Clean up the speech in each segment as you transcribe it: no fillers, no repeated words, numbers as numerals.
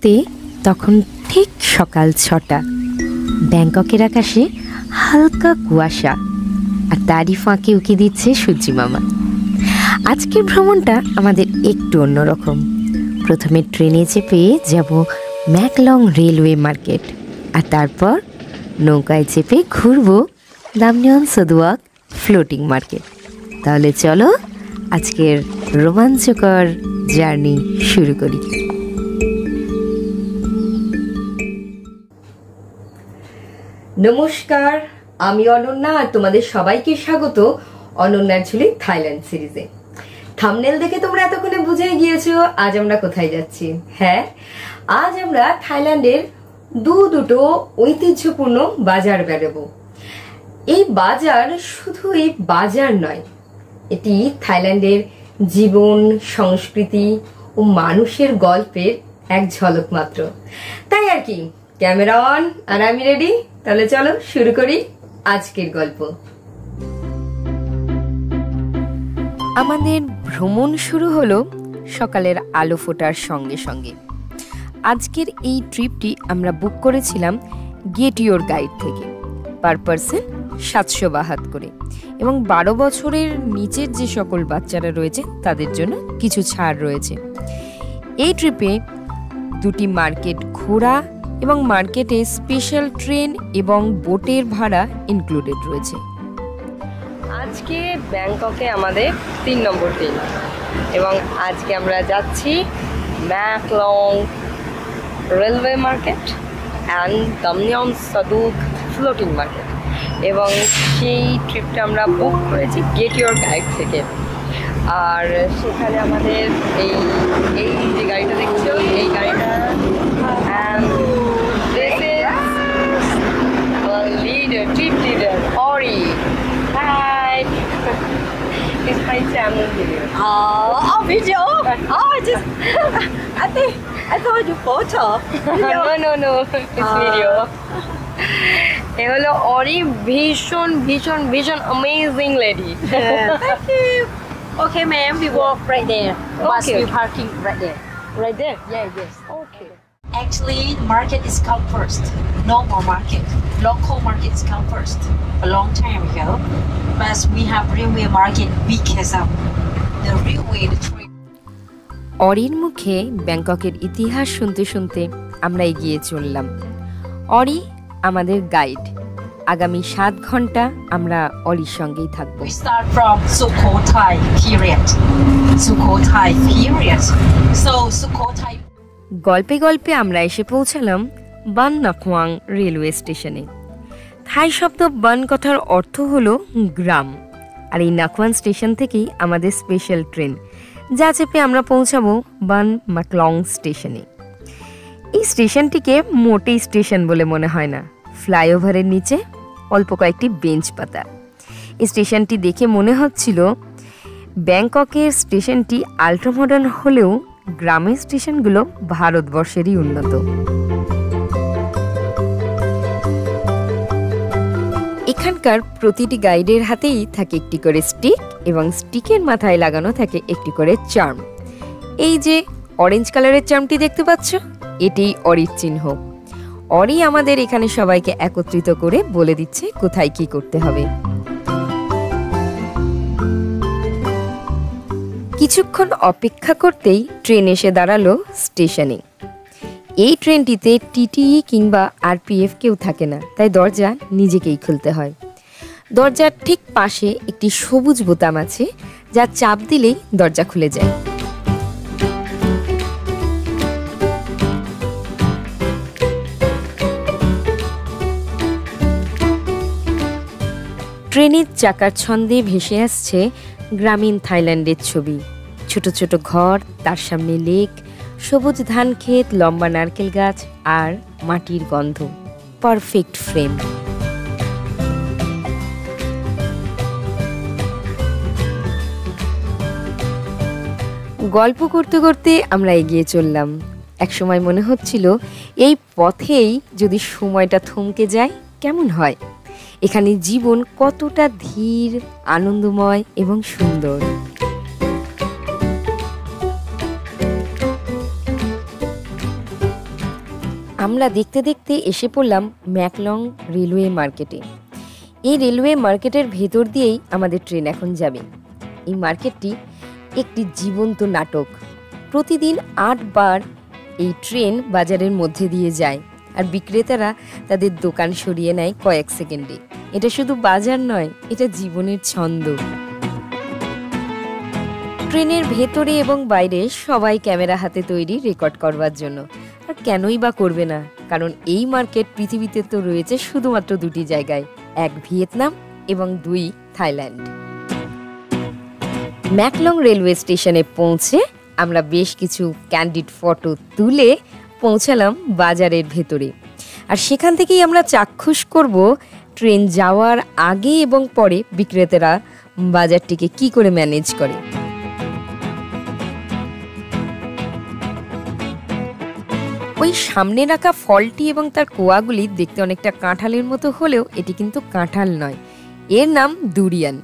ঘড়িতে তখন ঠিক সকাল 6টা। ব্যাংককের আকাশে হালকা কুয়াশা, আর তারই ফাঁকে উকি দিচ্ছে সূর্যি মামা। আজকের ভ্রমণটা আমাদের একটু অন্যরকম। প্রথমে ট্রেনে চেপে যাব ম্যাকলং রেলওয়ে মার্কেট, আর তারপর নৌকায় চেপে ঘুরবো দামনিয়ন সাদুয়াক ফ্লোটিং মার্কেট। তাহলে চলো আজকের রোমাঞ্চকর জার্নি শুরু করি। নমস্কার, আমি অনন্যা, আর তোমাদের সবাইকে স্বাগত অনন্যার ঝুলি থাইল্যান্ড সিরিজে। থাম্বনেল দেখে তোমরা এতক্ষণে বুঝে গিয়েছো আজ আমরা কোথায় যাচ্ছি। হ্যাঁ, আজ আমরা থাইল্যান্ডের দুটো ঐতিহ্যপূর্ণ বাজার বেড়াবো। এই বাজার শুধু এই বাজার নয়, এটি থাইল্যান্ডের জীবন, সংস্কৃতি ও মানুষের গল্পের এক ঝলক মাত্র। তাই আর কি, ক্যামেরা অন আর আমি রেডি। তাহলে চলো শুরু করি আজকের গল্প। আমাদের ভ্রমণ শুরু হলো সকালের আলো ফোটার সঙ্গে সঙ্গে। আজকের এই ট্রিপটি আমরা বুক করেছিলাম গেট ইয়োর গাইড থেকে, পার পারসন 700 করে, এবং 12 বছরের নিচের যে সকল বাচ্চারা রয়েছে তাদের জন্য কিছু ছাড় রয়েছে। এই ট্রিপে 2টি মার্কেট ঘোরা এবং মার্কেটে স্পেশাল ট্রেন এবং বোটের ভাড়া ইনক্লুডেড রয়েছে। আজকে ব্যাংককে আমাদের 3 নম্বর দিন, এবং আজকে আমরা যাচ্ছি Maeklong railway market and Damnoen Saduak floating market, এবং সেই ট্রিপটা আমরা বুক করেছি গেট ইয়োর গাইড থেকে। আর সেখানে আমাদের এই যে গাড়িটা দেখছো, এই গাড়িটা ট্রিপ লিডার অরি। Hi, it's my channel video. Oh, video? Oh, I thought you photo. No, it's video. এ হলো অরি, ভীষণ ভীষণ ভীষণ amazing lady. Thank you. Okay, ma'am, we walk right there. Bus Okay. we parking right there. Right there? Yes. Okay. Actually, market is come first. No more market. Local markets come first. A long time ago, but we have railway market because of the railway, the train. অরির মুখে ব্যাংককের ইতিহাস শুনতে শুনতে আমরা এগিয়ে চললাম। অরি আমাদের guide. আগামী 7 ঘন্টা আমরা অরির সঙ্গেই থাকবো। We start from Sukhothai period. So Sukhothai. গল্পে গল্পে আমরা এসে পৌঁছালাম বান নাখোয়াং রেলওয়ে স্টেশনে। থাই শব্দ বান কথার অর্থ হলো গ্রাম, আর এই নাখোয়াং স্টেশন থেকেই আমাদের স্পেশাল ট্রেন, যা চেপে আমরা পৌঁছাবো বান ম্যাকলং স্টেশনে। এই স্টেশনটিকে মোটেই স্টেশন বলে মনে হয় না। ফ্লাইওভারের নিচে অল্প কয়েকটি বেঞ্চ পাতা। এই স্টেশনটি দেখে মনে হচ্ছিল ব্যাংককের স্টেশনটি আল্ট্রা মডার্ন হলেও গ্রামের স্টেশনগুলো ভারতবর্ষেরই উন্নত। এখানকার প্রতিটি গাইডের হাতেই থাকে একটি করে স্টিক, এবং স্টিকের মাথায় লাগানো থাকে একটি করে চার্ম। এই যে অরেঞ্জ কালারের চার্মটি দেখতে পাচ্ছ, এটিই অরির চিহ্ন। অরি আমাদের এখানে সবাইকে একত্রিত করে বলে দিচ্ছে কোথায় কি করতে হবে। কিছুক্ষণ অপেক্ষা করতেই ট্রেন এসে দাঁড়ালো স্টেশনে। এই ট্রেনটিতে টিটিই কিংবা আরপিএফ কেউ থাকে না, তাই দরজা নিজেকেই খুলতে হয়। দরজার ঠিক পাশে একটি সবুজ বোতাম আছে, যা চাপ দিলেই দরজা খুলে যায়। ট্রেনের চাকার ছন্দে ভেসে আসছে গ্রামীণ থাইল্যান্ডের ছবি। ছোট ছোট ঘর, তার সামনে লেক, সবুজ ধান ক্ষেত, লম্বা নারকেল গাছ আর মাটির গন্ধ, পারফেক্ট ফ্রেম। গল্প করতে করতে আমরা এগিয়ে চললাম। একসময় মনে হচ্ছিল এই পথেই যদি সময়টা থমকে যায় কেমন হয়। এখানে জীবন কতটা ধীর, আনন্দময় এবং সুন্দর। আমরা দেখতে দেখতে এসে পড়লাম ম্যাকলং রেলওয়ে মার্কেটে। এই রেলওয়ে মার্কেটের ভেতর দিয়েই আমাদের ট্রেন এখন যাবে। এই মার্কেটটি একটি জীবন্ত নাটক। প্রতিদিন 8 বার এই ট্রেন বাজারের মধ্যে দিয়ে যায়, আর বিক্রেতারা তাদের দোকান সরিয়ে নেয় কয়েক সেকেন্ডে। এটা শুধু বাজার নয়, এটা জীবনের ছন্দ। ট্রেনের ভেতরে এবং বাইরে সবাই ক্যামেরা হাতে তৈরি রেকর্ড করবার জন্য। আর কেনই বা করবে না, কারণ এই মার্কেট পৃথিবীতে তো রয়েছে শুধুমাত্র 2টি জায়গায়, 1 ভিয়েতনাম এবং 2 থাইল্যান্ড। ম্যাকলং রেলওয়ে স্টেশনে পৌঁছে আমরা বেশ কিছু ক্যান্ডিড ফটো তুলে পৌঁছালাম বাজারের ভেতরে। আর সেখান থেকেই আমরা চাক্ষুষ করব ট্রেন যাওয়ার আগে এবং পরে বিক্রেতারা বাজারটিকে কি করে ম্যানেজ করে। ওই সামনে রাখা ফলটি এবং তার কোয়াগুলি দেখতে অনেকটা কাঁঠালের মতো হলেও এটি কিন্তু কাঁঠাল নয়, এর নাম দুরিয়ান।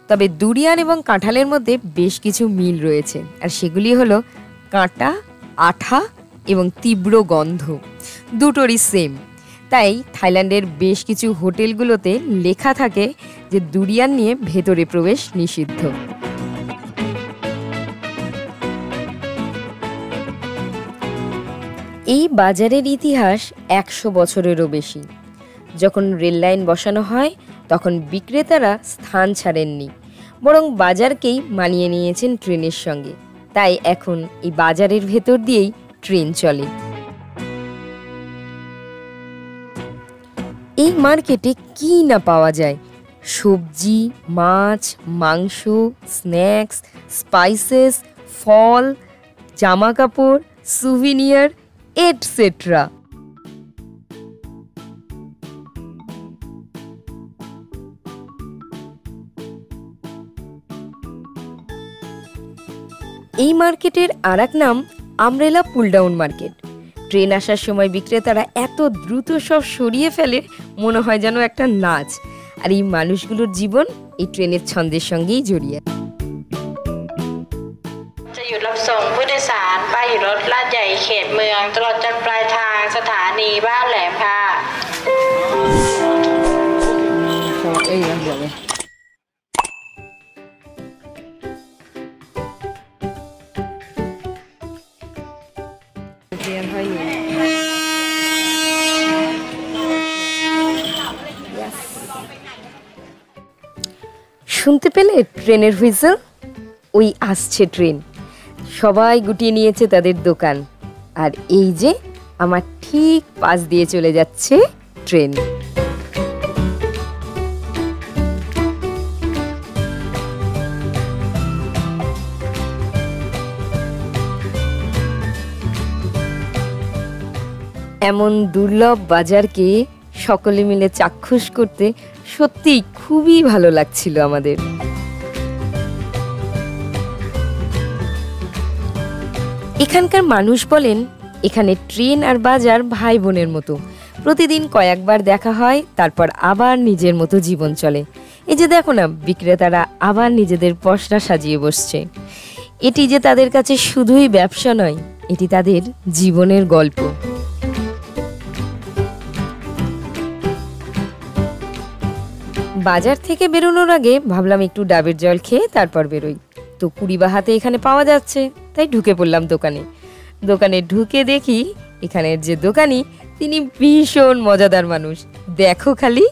তবে দুরিয়ান এবং কাঁঠালের মধ্যে বেশ কিছু মিল রয়েছে, আর সেগুলি হলো কাঁটা, আঠা এবং তীব্র গন্ধ, দুটোরই সেম। তাই থাইল্যান্ডের বেশ কিছু হোটেলগুলোতে লেখা থাকে যে দুরিয়ান নিয়ে ভেতরে প্রবেশ নিষিদ্ধ। এই বাজারের ইতিহাস 100 বছরেরও বেশি। যখন রেল লাইন বসানো হয় তখন বিক্রেতারা স্থান ছাড়েননি, বরং বাজারকেই মানিয়ে নিয়েছেন ট্রেনের সঙ্গে। তাই এখন এই বাজারের ভেতর দিয়েই ট্রেন চলে। এই মার্কেটে কি না পাওয়া যায়, সবজি, মাছ, মাংস, স্ন্যাক্স, স্পাইসেস, ফল, জামা কাপড়, সুভিনিয়ার এটসেট্রা। এই মার্কেটের আরেক নাম আমব্রেলা পুলডাউন মার্কেট। ট্রেন আসার সময় বিক্রেতারা এত দ্রুত সব সরিয়ে ফেলে, মনে হয় যেন একটা নাচ। আর এই মানুষগুলোর জীবন এই ট্রেনের ছন্দের সঙ্গেই জড়িয়ে। จะหยุดรับส่งผู้โดยสารป้ายอยู่รถลาดใหญ่เขตเมืองตลอดจนปลายทางสถานีบ้านแหลมค่ะ শুনতে পেলে ট্রেনের হুইসেল? ওই আসছে ট্রেন। সবাই গুটিয়ে নিয়েছে তাদের দোকান, আর এই যে আমার ঠিক পাশ দিয়ে চলে যাচ্ছে ট্রেন। এমন দুর্লভ বাজারকে সকলে মিলে চাক্ষুষ করতে সত্যিই খুবই ভালো লাগছিল আমাদের। এখানকার মানুষ বলেন এখানে ট্রেন আর বাজার ভাই বোনের মতো। প্রতিদিন কয়েকবার দেখা হয়, তারপর আবার নিজের মতো জীবন চলে। এই যে দেখো না, বিক্রেতারা আবার নিজেদের পসরা সাজিয়ে বসছে। এটি যে তাদের কাছে শুধুই ব্যবসা নয়, এটি তাদের জীবনের গল্প। বাজার থেকে বেরোনোর আগে ভাবলাম একটু ডাবের জল খেয়ে তারপর বেরোই। তো 20 হাতে এখানে পাওয়া যাচ্ছে, তাই ঢুকে পড়লাম দোকানে। দোকানে ঢুকে দেখি এখানের যে দোকানি তিনি ভীষণ মজাদার মানুষ। দেখো খালি।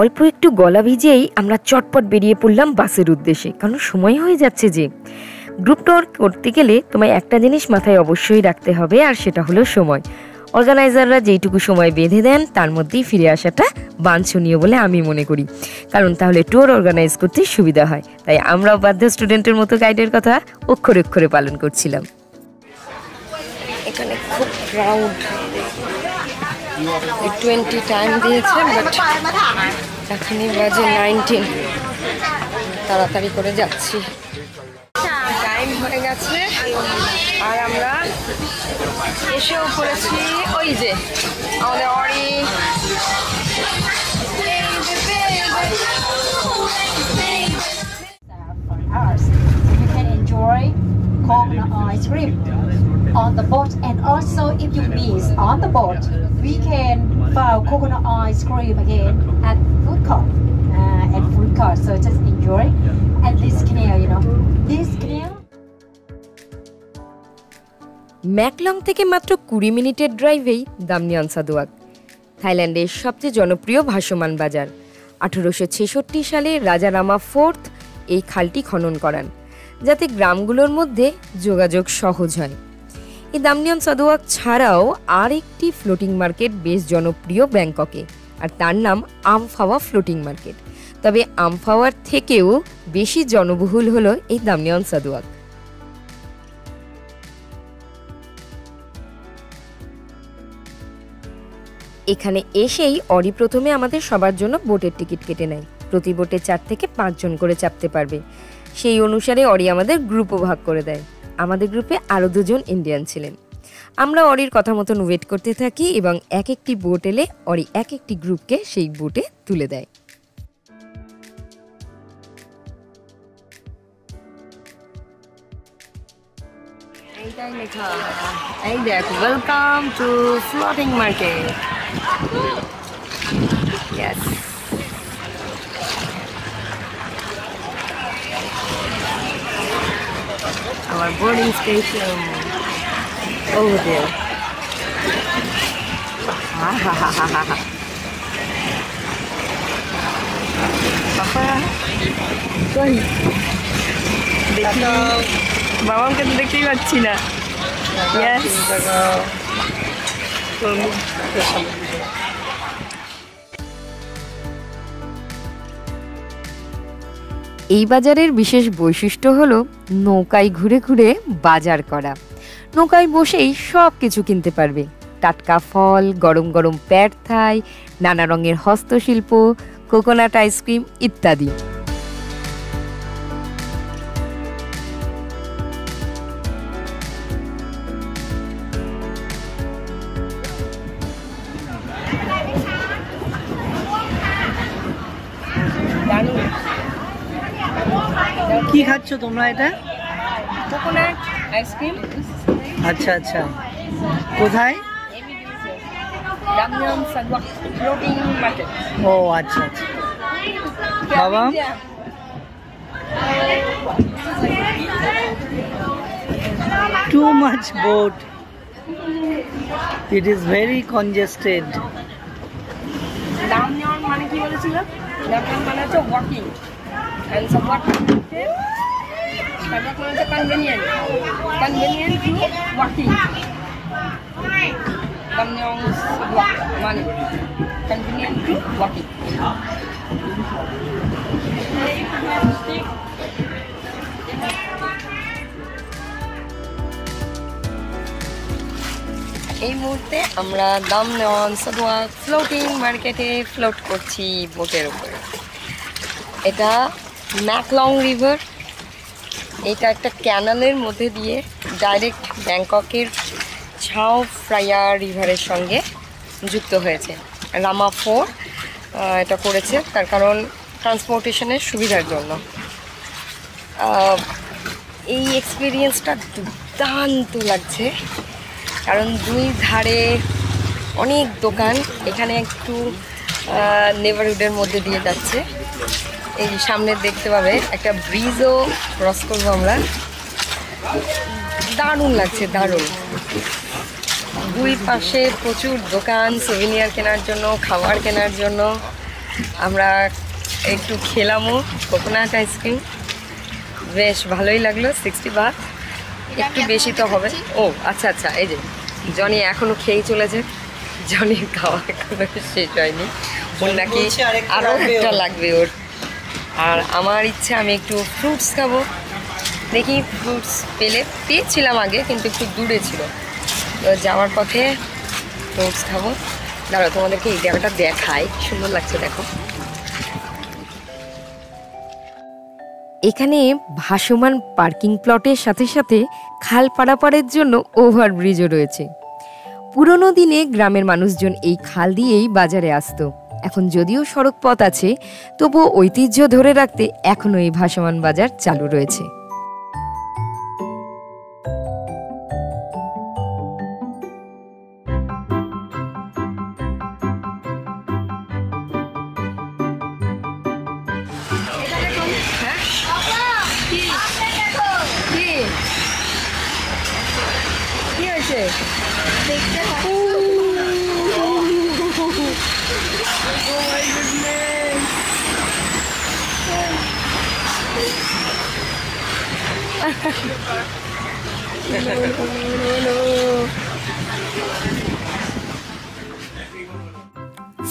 অল্প একটু গলা ভিজেই আমরা চটপট বেরিয়ে পড়লাম বাসের উদ্দেশ্যে, কারণ সময় হয়ে যাচ্ছে। যে গ্রুপ ট্যুর করতে গেলে তোমায় একটা জিনিস মাথায় অবশ্যই রাখতে হবে, আর সেটা হলো সময়। অর্গানাইজাররা যেইটুকু সময় বেঁধে দেন তার মধ্যেই ফিরে আসাটা বাঞ্ছনীয় বলে আমি মনে করি, কারণ তাহলে ট্যুর অর্গানাইজ করতে সুবিধা হয়। তাই আমরাও বাধ্য স্টুডেন্টের মতো গাইডের কথা অক্ষরে অক্ষরে পালন করছিলাম। এখানে খুব ক্রাউড, 20 টাইম দিয়েছে, বাট এখনই বাজে 19। তাড়াতাড়ি করে যাচ্ছি, টাইম হয়ে গেছে। আছে আর আমরা এসেও পড়েছি ওই যে আমাদের Ori You can enjoy coconut ice cream on the boat, and also if you miss on the boat, we can find coconut ice cream again at food court. So just enjoy. And this canal, this canal. ম্যাকলং থেকে মাত্র 20 মিনিটের ড্রাইভেই দামনিয়ন সাদুয়াক, থাইল্যান্ডের সবচেয়ে জনপ্রিয় ভাসমান বাজার। 1866 সালে রাজা রামা ফোর্থ এই খালটি খনন করান, যাতে গ্রামগুলোর মধ্যে যোগাযোগ সহজ হয়। এই দামনিয়ন সাদুয়াক ছাড়াও আর একটি ফ্লোটিং মার্কেট বেশ জনপ্রিয় ব্যাংককে, আর তার নাম আমফাওয়া ফ্লোটিং মার্কেট। তবে আমফাওয়ার থেকেও বেশি জনবহুল হলো এই দামনিয়ন সাদুয়াক। এখানে এসেই অরি প্রথমে আমাদের সবার জন্য বোটের টিকিট কেটে নেয়। প্রতি বোটে 4 থেকে 5 জন করে চাপতে পারবে। সেই অনুসারে অরি আমাদের গ্রুপও ভাগ করে দেয়। আমাদের গ্রুপে আরও 2 জন ইন্ডিয়ান ছিলেন। আমরা অরির কথা মতন ওয়েট করতে থাকি এবং এক একটি বোট এলে অরি এক একটি গ্রুপকে সেই বোটে তুলে দেয়। এইটাই লেখা, এই দেখ, welcome to floating market. Yes. Our boarding station over there. Papa, koi? দেখি বাবাকে তো দেখতেই পাচ্ছি না। Yes. এই বাজারের বিশেষ বৈশিষ্ট্য হলো নৌকায় ঘুরে ঘুরে বাজার করা। নৌকায় বসেই সব কিছু কিনতে পারবে, টাটকা ফল, গরম গরম প্যাড থাই, নানা রঙের হস্তশিল্প, কোকোনাট আইসক্রিম ইত্যাদি। কি খাচ্ছ তোমরা? এটা কোকোনাট আইসক্রিম। আচ্ছা আচ্ছা, কোথায়? দামনিয়ন সাদুয়াক ফ্লোটিং মার্কেট। ও আচ্ছা আচ্ছা। বাবা, too much boat. It is very congested. দামনিয়ন মানে কি বলেছিল? দামনিয়ন মানে হচ্ছে ওয়াকিং, and সাদুয়াক মানে হচ্ছে convenient to walking. দামনিয়ন সাদুয়াক মানে convenient to walking. এই মুহূর্তে আমরা দামনিয়ন সাদুয়াক ফ্লোটিং মার্কেটে ফ্লোট করছি বোটের উপরে। এটা ম্যাকলং রিভার। এটা একটা ক্যানালের মধ্যে দিয়ে ডাইরেক্ট ব্যাংককের ছাও ফ্রাইয়া রিভারের সঙ্গে যুক্ত হয়েছে। রামা ফোর এটা করেছে, তার কারণ ট্রান্সপোর্টেশনের সুবিধার জন্য। এই এক্সপিরিয়েন্সটা দুর্দান্ত লাগছে, কারণ দুই ধারে অনেক দোকান। এখানে একটু নেভারহুডের মধ্যে দিয়ে যাচ্ছে। এই সামনে দেখতে পাবে একটা ব্রিজও ক্রস করবো আমরা। দারুণ লাগছে, দারুণ। দুই পাশে প্রচুর দোকান, সুভিনিয়ার কেনার জন্য, খাবার কেনার জন্য। আমরা একটু খেলামও কোকোনাট আইসক্রিম, বেশ ভালোই লাগলো। 60 বাট, একটু বেশি তো হবে। ও আচ্ছা আচ্ছা, এই যে জনি এখনও খেয়েই চলেছে। জনির খাওয়া এখনো শেষ হয়নি, ওর নাকি আরও একটা লাগবে ওর। আর আমার ইচ্ছে আমি একটু ফ্রুটস খাবো। দেখি ফ্রুটস পেয়েছিলাম আগে, কিন্তু একটু দূরে ছিল। তো যাওয়ার পথে ফ্রুটস খাবো। দাঁড়াও তোমাদেরকে এই জায়গাটা দেখাই, সুন্দর লাগছে দেখো। এখানে ভাসমান পার্কিং প্লটের সাথে সাথে খাল পারাপারের জন্য ওভারব্রিজও রয়েছে। পুরনো দিনে গ্রামের মানুষজন এই খাল দিয়েই বাজারে আসতো। এখন যদিও সড়ক পথ আছে, তবুও ঐতিহ্য ধরে রাখতে এখনো এই ভাসমান বাজার চালু রয়েছে।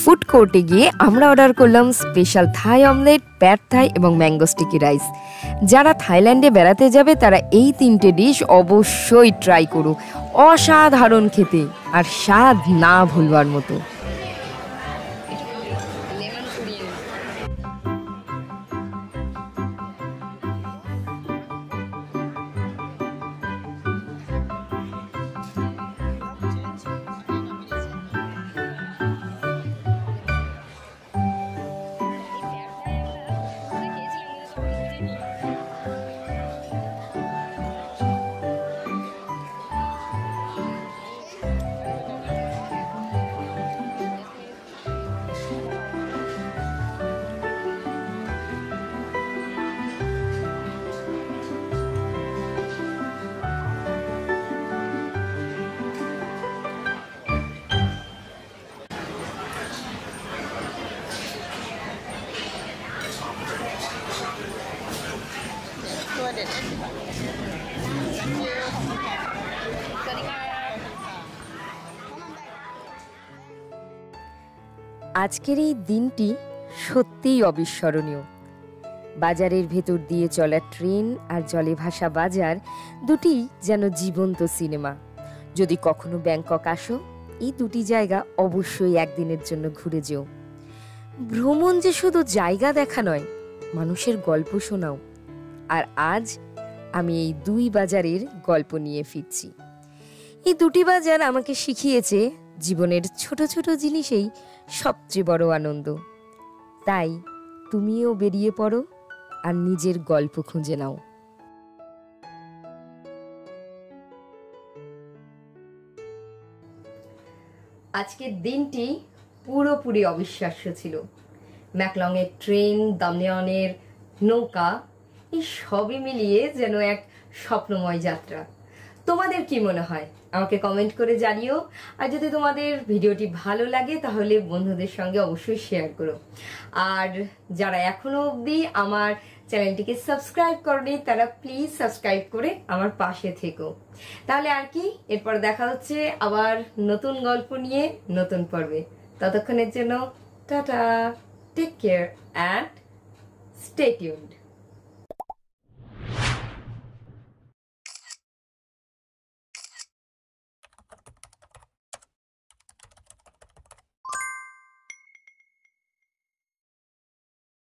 ফুড কোর্টে গিয়ে আমরা অর্ডার করলাম স্পেশাল থাই অমলেট, প্যাড থাই এবং ম্যাঙ্গো স্টিকি রাইস। যারা থাইল্যান্ডে বেড়াতে যাবে তারা এই 3টে ডিশ অবশ্যই ট্রাই করুক। অসাধারণ খেতে আর স্বাদ না ভুলবার মতো। আজকের এই দিনটি সত্যিই অবিস্মরণীয়। বাজারের ভেতর দিয়ে চলা ট্রেন আর জলে ভাসা বাজার দুটি যেন জীবন্ত সিনেমা। যদি কখনো ব্যাংকক আসো, এই দুটি জায়গা অবশ্যই একদিনের জন্য ঘুরে যেও। ভ্রমণ যে শুধু জায়গা দেখা নয়, মানুষের গল্প শোনাও। আর আজ আমি এই দুই বাজারের গল্প নিয়ে ফিরছি। এই দুটি বাজার আমাকে শিখিয়েছে জীবনের ছোট ছোট জিনিসেই সবচেয়ে বড় আনন্দ। তাই তুমিও বেরিয়ে পড়ো আর নিজের গল্প খুঁজে নাও। আজকের দিনটি পুরোপুরি অবিশ্বাস্য ছিল। ম্যাকলংয়ের ট্রেন, দামনিয়নের নৌকা, এই সবই মিলিয়ে যেন এক স্বপ্নময় যাত্রা। তোমাদের কি মনে হয় আমাকে কমেন্ট করে জানিও। আর যদি তোমাদের ভিডিওটি ভালো লাগে তাহলে বন্ধুদের সঙ্গে অবশ্যই শেয়ার করো। আর যারা এখনো অবধি আমার চ্যানেলটিকে সাবস্ক্রাইব করনি তারা প্লিজ সাবস্ক্রাইব করে আমার পাশে থেকো। তাহলে আর কি, এরপর দেখা হচ্ছে আবার নতুন গল্প নিয়ে নতুন পর্বে। ততক্ষণের জন্য tata, take care and stay tuned.